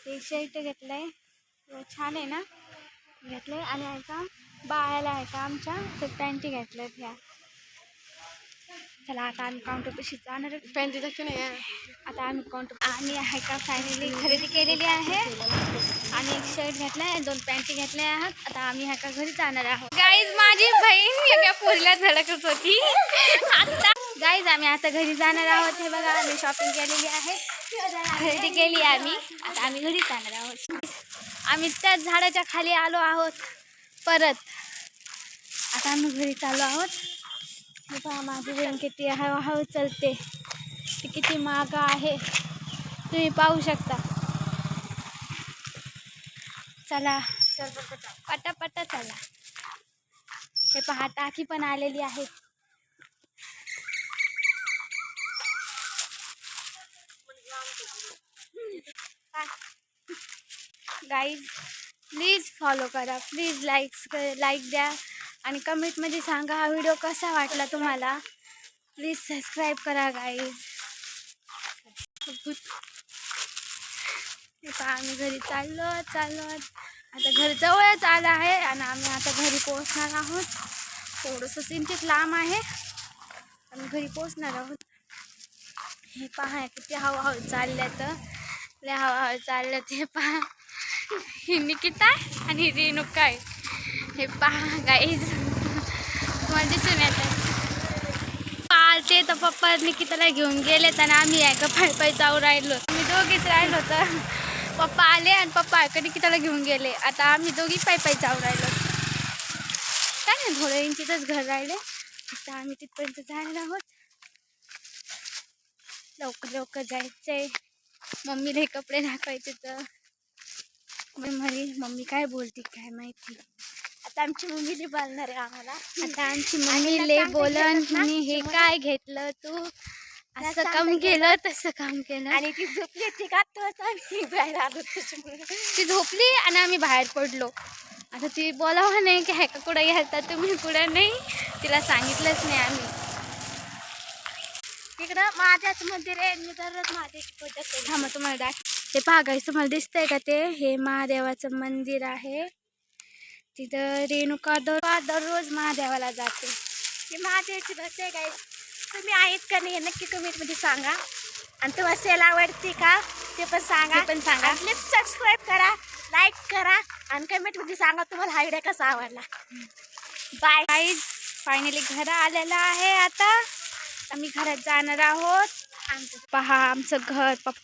हे शर्ट घेतलंय, छान आहे ना, घेतलंय. आणि आहे का बाळाला आहे का आमच्या तर पॅन्टी घेतल्यात ह्या. चला आता आम्ही काउंटर पाशी जाणार आहे. पॅन्टी दाखव ना. आता आम्ही काउंटर आणि आहे का फायनली खरेदी केलेली आहे. आणि एक शर्ट घेतलाय, 2 पॅन्टी घेतल्या आहेत. आता आम्ही ह्या का घरी जाणार आहोत. गाईज माझी बहीण एका पोरीला धडकत होती. आता गाईज आम्ही आता घरी जाणार आहोत. हे बघा आम्ही शॉपिंग केलेली आहे, खरेदी केली आम्ही. आता आम्ही घरी जाणार आहोत. आम्ही त्या झाडाच्या खाली आलो आहोत परत. आता आम्ही घरी चाललो आहोत. हे पहा माझी बहीण किती हळूहळू चलते, ती किती मागं आहे तुम्ही पाहू शकता. चला पटापटा चला. हे पहा टाकी पण आलेली आहे. गाईज प्लीज फॉलो करा, प्लीज लाईक द्या आणि कमेंटमध्ये सांगा हा व्हिडिओ कसा वाटला तुम्हाला. प्लीज सबस्क्राईब करा गाईज. आम्ही घरी चाललो. आता घर जवळच आलं आहे आणि आम्ही आता घरी पोहोचणार आहोत. थोडंसं सिंचित लांब आहे, आम्ही घरी पोहोचणार आहोत. हे पहा किती हळूहळू चालल्यात, लय हळूहळू चालल्यात. हे पहा ही निकिता आणि रेणुका आहे. हे पहा गाईज तुम्हाला दिसून येतं. आलते तर पप्पा निकिताला घेऊन गेलेत आणि आम्ही आहे का पायी जाऊ राहिलो. आम्ही दोघीच राहिलो तर पप्पा आले आणि पप्पा का निकिताला घेऊन गेले. आता आम्ही दोघी पायी जाऊ राहिलो. काय नाही, थोडं इंचीतच घर राहिले. आता आम्ही तिथपर्यंत जाणार आहोत. लवकर जायचंय. मम्मीला हे कपडे दाखवायचे तर मम्मी काय बोलते काय माहिती. आता आमची मम्मी लई बोलणार आहे आम्हाला. आता आमची मम्मी लई बोलन म्हणे हे काय घेतलं तू, असं काम केलं तसं काम केलं. आणि ती झोपली ती का बाहेर आलो ती झोपली आणि आम्ही बाहेर पडलो. आता ती बोलावं नाही की हे का कुठं घ्यायचा तुम्ही, कुठं नाही, तिला सांगितलंच नाही आम्ही. तिकडं महादेवाचं मंदिर आहे, मी दररोज महादेवाची पूजा करते. थांबा तुम्हाला ते पाहायचं तुम्हाला दिसतंय का ते, हे महादेवाचं मंदिर आहे. तिथं रेणुका दररोज महादेवाला जाते. हे महादेवाची भक्त आहे गाईस. तुम्ही आहेत का नाही नक्की कमेंटमध्ये सांगा. आणि तुम्हाला सेल आवडते का ते पण सांगा. प्लीज सबस्क्राईब करा, लाईक करा आणि कमेंटमध्ये सांगा तुम्हाला हा व्हिडिओ कसा आवडला. Bye guys. फायनली घर आलेलं आहे. आता आम्ही घरात जाणार आहोत. पहा आमचं घर. पप्पा